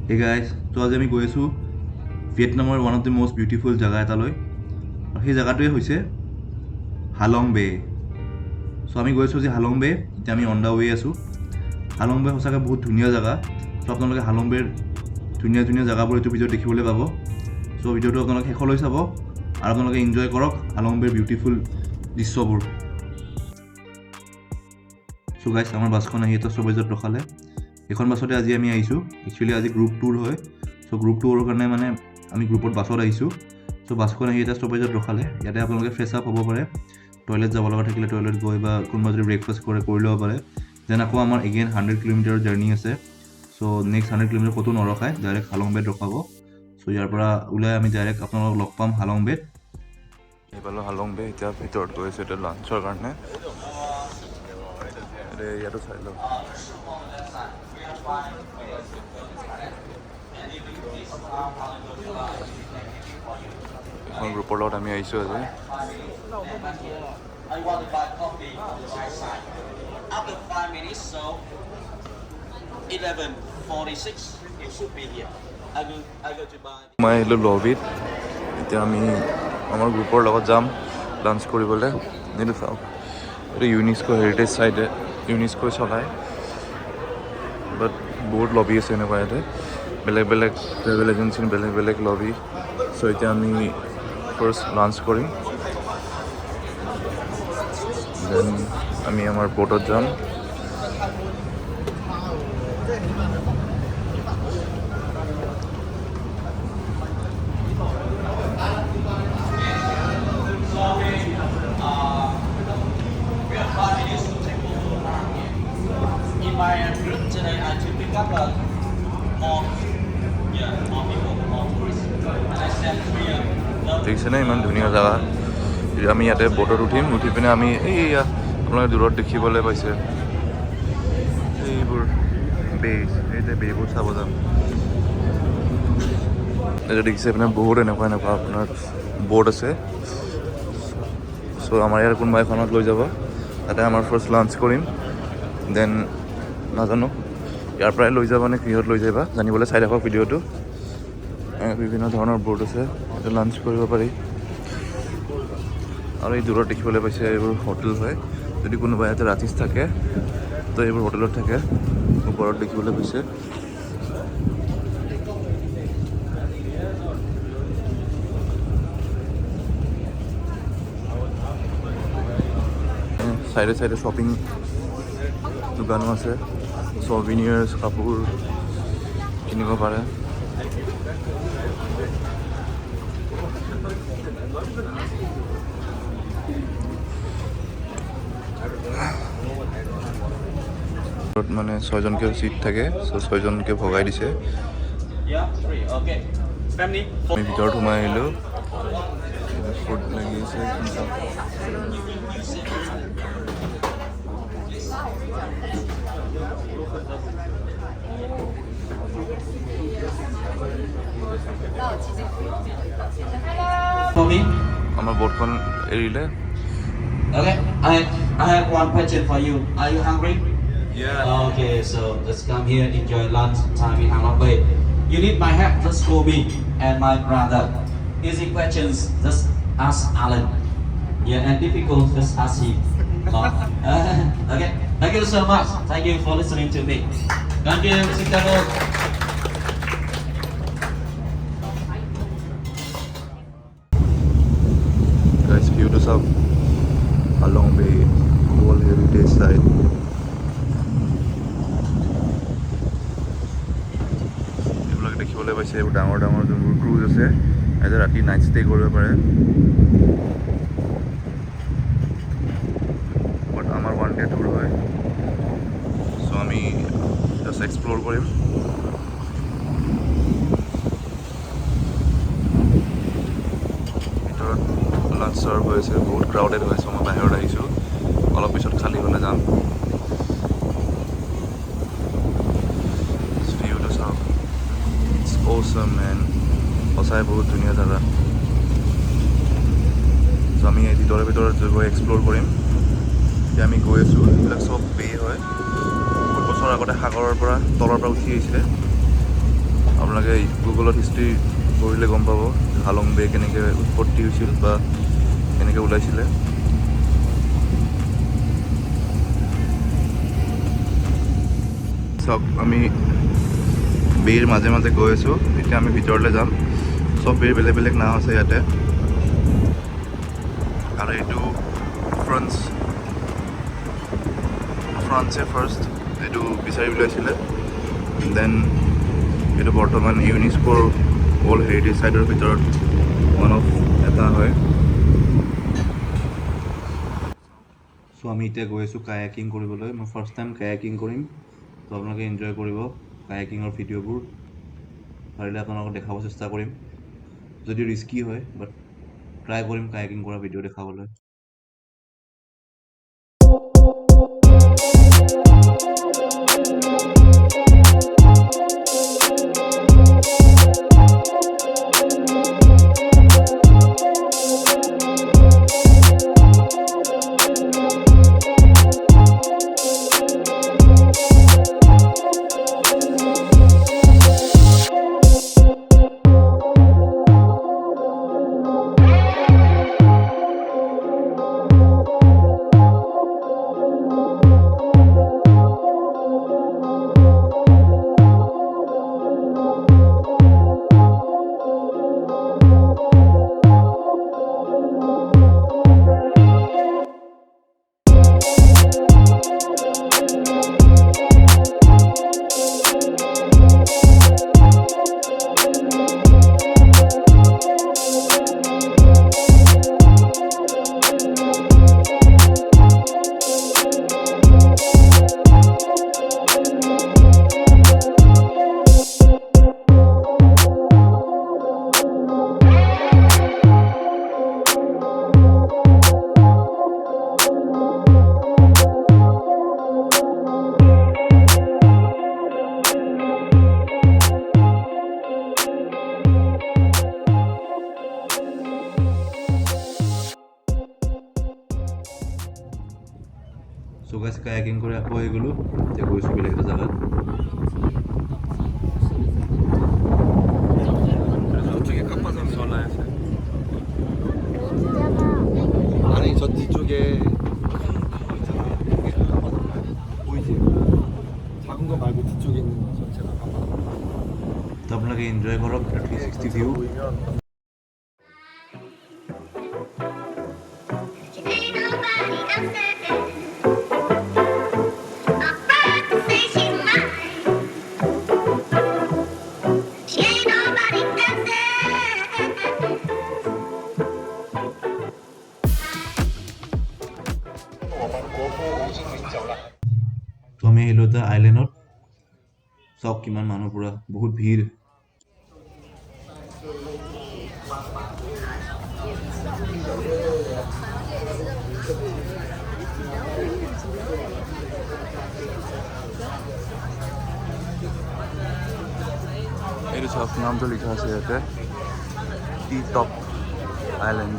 Hey guys, so আজি আমি গৈ আছোঁ ভিয়েটনামৰ one of the most beautiful জেগা এটালৈ আৰু সেই জেগাটোৱে হৈছে হালং বে। চ' আমি গৈ আছোঁ আজি হালং বে। এতিয়া আমি অন দ্য ৱে আছোঁ। হালং বে সঁচাকৈ বহুত ধুনীয়া জেগা। চ' আপোনালোকে হালং বেৰ ধুনীয়া ধুনীয়া জেগাবোৰ এইটো ভিডিঅ'ত দেখিবলৈ পাব। চ' ভিডিঅ'টো আপোনালোকে শেষলৈ চাব আৰু আপোনালোকে এনজয় কৰক হালং বেৰ বিউটিফুল দৃশ্যবোৰ। চ' গাইছ, আমাৰ বাছখন আহি এটা ষ্টপেজত ৰখালে। এইখন বাছতে আজি আমি আহিছোঁ। একচুৱেলি আজি গ্ৰুপ টুৰ হয়। চ' গ্ৰুপ টুৰৰ কাৰণে মানে আমি গ্ৰুপত বাছত আহিছোঁ। চ' বাছখন আহি এটা ষ্টপেজত ৰখালে। ইয়াতে আপোনালোকে ফ্ৰেছ আপ হ'ব পাৰে, টয়লেট যাব লগা থাকিলে টয়লেট গৈ বা কোনোবা যদি ব্ৰেকফাষ্ট কৰি ল'ব পাৰে। দেন আকৌ আমাৰ এগেইন 100 কিলোমিটাৰৰ জাৰ্ণি আছে। চ' নেক্সট 100 কিলোমিটাৰ ক'তো নৰখায়, ডাইৰেক্ট হালং বেত ৰখাব। চ' ইয়াৰ পৰা ওলাই আমি ডাইৰেক্ট আপোনালোকক লগ পাম হালং বেত। এইফালে হালং বে, এতিয়া ভিতৰত গৈ আছোঁ এতিয়া লাঞ্চৰ কাৰণে। ইয়াতো চাই লওক। এখন গ্ৰুপৰ লগত আমি আহিছোঁ আজি। মই আহিলোঁ লবিত। এতিয়া আমি আমাৰ গ্ৰুপৰ লগত যাম লাঞ্চ কৰিবলৈ। এইটো চাওক, এইটো ইউনেস্কো হেৰিটেজ চাইটে, ইউনেস্কোই চলায়। বাট বহুত লবি আছে এনেকুৱা ইয়াতে, বেলেগ বেলেগ ট্ৰেভেল এজেঞ্চিৰ বেলেগ বেলেগ লবি। চ' এতিয়া আমি ফাৰ্ষ্ট লাঞ্চ কৰিম, দেন আমি আমাৰ ব'টত যাম। দেখিছেনে ইমান ধুনীয়া জেগা। আমি ইয়াতে ব'টত উঠিম, উঠি পিনে আমি এইয়া আপোনালোকে দূৰত দেখিবলৈ পাইছে এইবোৰ বে, এই বেবোৰ চাব যাম। এতিয়া দেখিছে আপোনাৰ বহুত এনেকুৱা আপোনাৰ ব'ট আছে। চ' আমাৰ ইয়াৰ কোনোবা এখনত লৈ যাব, তাতে আমাৰ ফাৰ্ষ্ট লাঞ্চ কৰিম। দেন নাজানো ইয়াৰ পৰাই লৈ যাব নে কিহত লৈ যাবা, জানিবলৈ চাই থাকক ভিডিঅ'টো। বিভিন্ন ধৰণৰ ব'ট আছে, ইয়াতে লাঞ্চ কৰিব পাৰি। আৰু এই দূৰত দেখিবলৈ পাইছে এইবোৰ হোটেল হয়। যদি কোনোবা ইয়াতে ৰাতি থাকে তো এইবোৰ হোটেলত থাকে। ওপৰত দেখিবলৈ পাইছে। চাইডে চাইডে শ্বপিং দোকানো আছে, ছভিনিয়াৰ্ছ কাপোৰ কিনিব পাৰে। মানে 6জনকৈ চিট থাকে, চ' 6জনকৈ ভগাই দিছে। আমি ভিতৰত সোমাই আহিলোঁ। ফুড লাগি আছে। আমাৰ ব'টখন এৰিলে। Okay, I have one question for you. Are you hungry? Yeah. Okay, so let's come here, enjoy lunch time in Halong Bay. You need my help, just call me and my brother. Easy questions, just ask Alan. Yeah, and difficult, just ask him. Okay, thank you so much. Thank you for listening to me. Thank you, Chicago. Guys, view to sub Halong Bay World Heritage Site. এইবিলাক দেখিবলৈ পাইছে, এইবোৰ ডাঙৰ ডাঙৰ যোনবোৰ cruise আছে, ইয়াতে ৰাতি নাইট ষ্টে কৰিব পাৰে। বাট আমাৰ 1 ডে টুৰ হয়। চ' আমি জাষ্ট এক্সপ্ল'ৰ কৰিম। ভিতৰত লাঞ্চ চাৰ্ভ হৈ আছে, বহুত ক্ৰাউডেড হৈ আছে। মই বাহিৰত আহিছোঁ, অলপ পিছত খালী হ'লে যাম। ভিউটো চাওক, ইটছ অ'ছাম মেন। সঁচাই বহুত ধুনীয়া জেগা। চ' আমি এই ভিতৰে গৈ এক্সপ্ল'ৰ কৰিম। এতিয়া আমি গৈ আছোঁ, এইবিলাক চব বে হয়। বহুত বছৰ আগতে সাগৰৰ পৰা তলৰ পৰা উঠি আহিছিলে। আপোনালোকে গুগলত হিষ্ট্ৰী পঢ়িলে গম পাব হালং বে কেনেকৈ উৎপত্তি হৈছিল বা কেনেকৈ ওলাইছিলে। চাওক আমি বেৰ মাজে মাজে গৈ আছোঁ, এতিয়া আমি ভিতৰলৈ যাম। চব বেৰ বেলেগ বেলেগ নাও আছে ইয়াতে, আৰু এইটো ফ্ৰান্সে ফাৰ্ষ্ট এইটো বিচাৰি উলিয়াইছিলে। দেন এইটো বৰ্তমান ইউনেস্কোৰ ৱৰ্ল্ড হেৰিটেজ চাইটৰ ভিতৰত এটা হয়। চ' আমি এতিয়া গৈ আছোঁ কায়াকিং কৰিবলৈ। মই ফাৰ্ষ্ট টাইম কায়াকিং কৰিম, ত' আপোনালোকে এনজয় কৰিব কায়াকিঙৰ ভিডিঅ'বোৰ। পাৰিলে আপোনালোকক দেখাব চেষ্টা কৰিম, যদি ৰিস্কি হয়, বাট ট্ৰাই কৰিম কায়াকিং কৰা ভিডিঅ' দেখাবলৈ। চ' গাইছ কায়াকিং কৰি আকৌ আহি গ'লোঁ, এতিয়া গৈছোঁ বেলেগ এটা জেগাত। 아니 저 뒤쪽에 보이지? 작은 거 말고 뒤쪽에 있는 거 전체가 ত' আপোনালোকে এনজয় কৰক 360 ভিউ। তো আমি আহিলোঁ এতিয়া আইলেণ্ডত। চাওক কিমান মানুহ, পুৰা বহুত ভিৰ। এইটো চাওক নামটো লিখা আছে ইয়াতে, টি টপ আইলেণ্ড।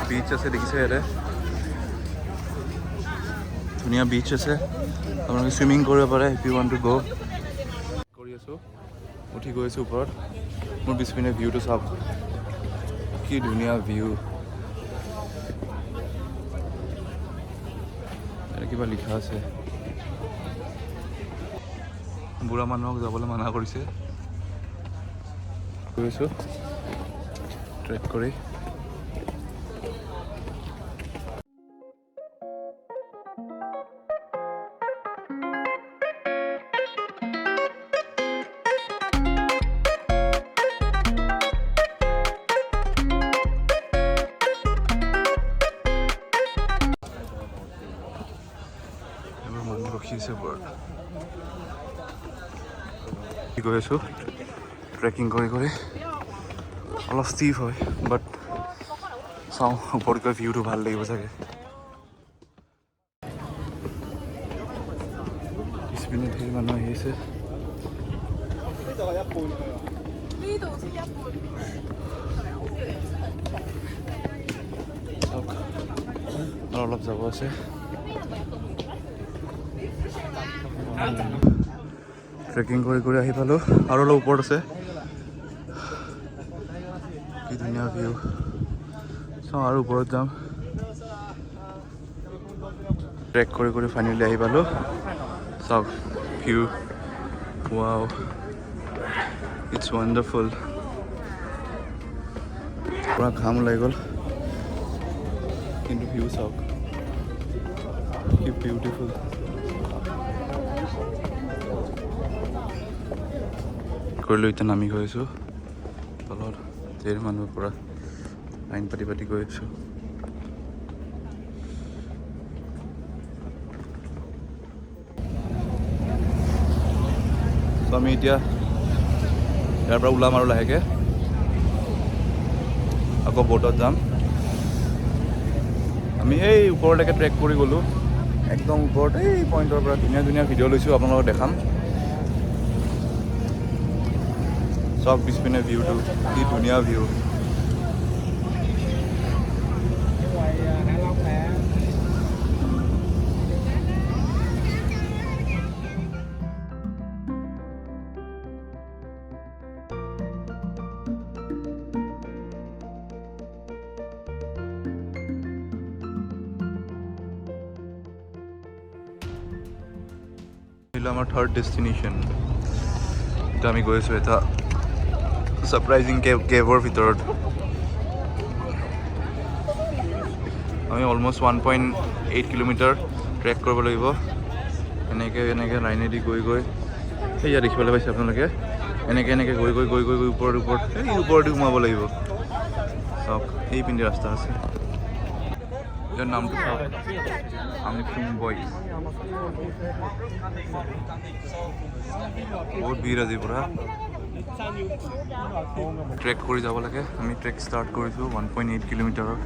বিচ আছে দেখিছে ইয়াতে, ধুনীয়া বিচ আছে, আপোনালোকে চুইমিং কৰিব পাৰে ইফ ইউ ৱান্ট টু গ'। কৰি আছোঁ, উঠি গৈ আছোঁ ওপৰত। মোৰ পিছপিনে ভিউটো চাওক, কি ধুনীয়া ভিউ। কিবা লিখা আছে, বুঢ়া মানুহক যাবলৈ মানা কৰিছে। গৈ আছোঁ ট্ৰেক কৰি। মানুহ ৰখি আছে ওপৰত। গৈ আছোঁ ট্ৰেকিং কৰি কৰি, অলপ ষ্টিফ হয় বাট চাওঁ ওপৰত গৈ ভিউটো ভাল লাগিব চাগে। পিছপিনে ধেৰ মানুহ আহি আছে। আৰু অলপ যাব আছে। ট্ৰেকিং কৰি কৰি আহি পালোঁ আৰু অলপ ওপৰত আছে কি ধুনীয়া ভিউ চাওঁ আৰু ওপৰত যাম ট্ৰেক কৰি কৰি ফাইনেলি আহি পালোঁ চাওক ভিউ ৱাও ইটছ ৱাণ্ডাৰফুল পুৰা ঘাম ওলাই গ'ল কিন্তু ভিউ চাওক কি বিউটিফুল কৰিলোঁ এতিয়া নামি গৈ আছোঁ তলত ধেৰ মানুহ পৰা লাইন পাতি পাতি গৈ আছোঁ ত' আমি এতিয়া ইয়াৰ পৰা ওলাম আৰু লাহেকৈ আকৌ ব'টত যাম আমি সেই ওপৰলৈকে ট্ৰেক কৰি গ'লোঁ একদম ওপৰত এই পইণ্টৰ পৰা ধুনীয়া ধুনীয়া ভিডিঅ' লৈছোঁ আপোনালোকক দেখাম চব পিছপিনে ভিউটো কি ধুনীয়া ভিউ আমাৰ থাৰ্ড ডেষ্টিনেশ্যন এতিয়া আমি গৈ আছোঁ এটা ছাৰপ্ৰাইজিং কেভৰ ভিতৰত আমি অলমষ্ট 1.8 কিলোমিটাৰ ট্ৰেক কৰিব লাগিব এনেকৈ লাইনেদি গৈ গৈ সেয়া দেখিবলৈ পাইছে আপোনালোকে এনেকৈ গৈ ওপৰত এই ওপৰতে সোমাব লাগিব চাওক এই পিন্ধি ৰাস্তা আছে ইয়াৰ নামটো চাওক আমি বয় বহুত ভিৰ আজি পুৰা ট্ৰেক কৰি যাব লাগে আমি ট্ৰেক ষ্টাৰ্ট কৰিছোঁ 1.8 কিলোমিটাৰৰ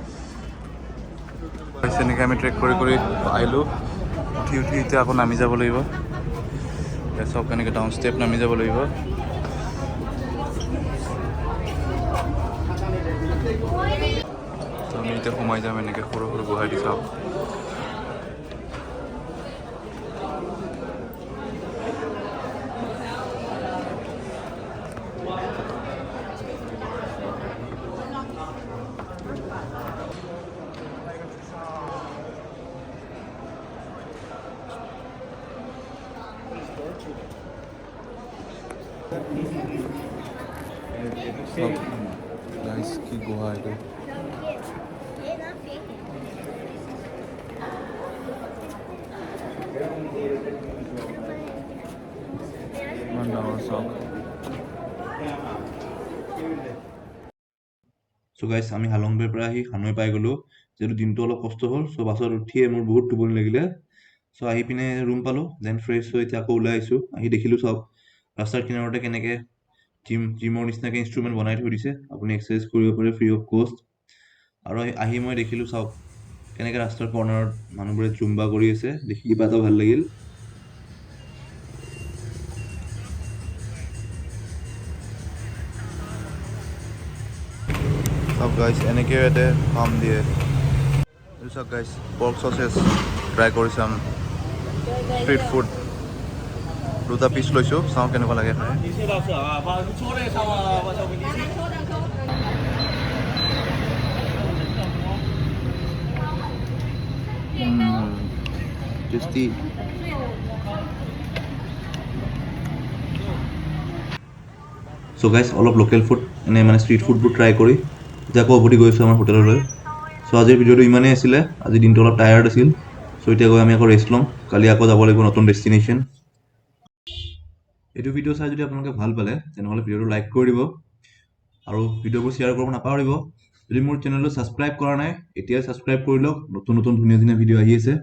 এনেকৈ আমি ট্ৰেক কৰি কৰি আহিলোঁ উঠি এতিয়া আকৌ নামি যাব লাগিব চব এনেকৈ ডাউন ষ্টেপ নামি যাব লাগিব আমি এতিয়া সোমাই যাম এনেকৈ সৰু সৰু গুহাই দি চাওক गाइस की गुहा है तो সো গাইস আমি হালংবেৰ পৰা আহি হানৈ পাই গ'লোঁ যেটো দিনটো অলপ কষ্ট হ'ল সো বাছত উঠিয়ে মোৰ বহুত টোপনি লাগিলে সো আহি পিনে ৰুম পালোঁ দেন ফ্ৰেছ হৈ এতিয়া আকৌ ওলাই আহিছোঁ আহি দেখিলোঁ চাওক ৰাস্তাৰ কিনাৰতে কেনেকৈ জিমৰ নিচিনাকৈ ইনষ্ট্ৰুমেণ্ট বনাই থৈ দিছে আপুনি এক্সাৰচাইজ কৰিব পাৰে ফ্ৰী অফ কষ্ট আৰু আহি মই দেখিলোঁ চাওক কেনেকৈ ৰাস্তাৰ কৰ্নাৰত মানুহবোৰে জুম্বা কৰি আছে দেখি কিবা এটা ভাল লাগিল চাওক গাইছ এনেকৈ ইয়াতে ফাৰ্ম দিয়ে এইটো চাওক গাইছ পৰ্ক চচেছ ট্ৰাই কৰি চাম ষ্ট্ৰীট ফুড দুটা পিচ লৈছোঁ চাওঁ কেনেকুৱা লাগে খাই টেষ্টি চ' গাইছ অলপ লোকেল ফুড এনে মানে ষ্ট্ৰীট ফুডবোৰ ট্ৰাই কৰি এতিয়া আকৌ উভতি গৈছোঁ আমাৰ হোটেললৈ চ' আজিৰ ভিডিঅ'টো ইমানেই আছিলে আজি দিনটো অলপ টায়াৰ্ড আছিল চ' এতিয়া গৈ আমি আকৌ ৰেষ্ট ল'ম কালি আকৌ যাব লাগিব নতুন ডেষ্টিনেশ্যন এইটো ভিডিঅ' চাই যদি আপোনালোকে ভাল পালে তেনেহ'লে ভিডিঅ'টো লাইক কৰি দিব আৰু ভিডিঅ'বোৰ শ্বেয়াৰ কৰিব নাপাহৰিব যদি মোৰ চেনেলটো ছাবস্ক্ৰাইব কৰা নাই এতিয়াই ছাবস্ক্ৰাইব কৰি লওক নতুন নতুন ধুনীয়া ধুনীয়া ভিডিঅ' আহি আছে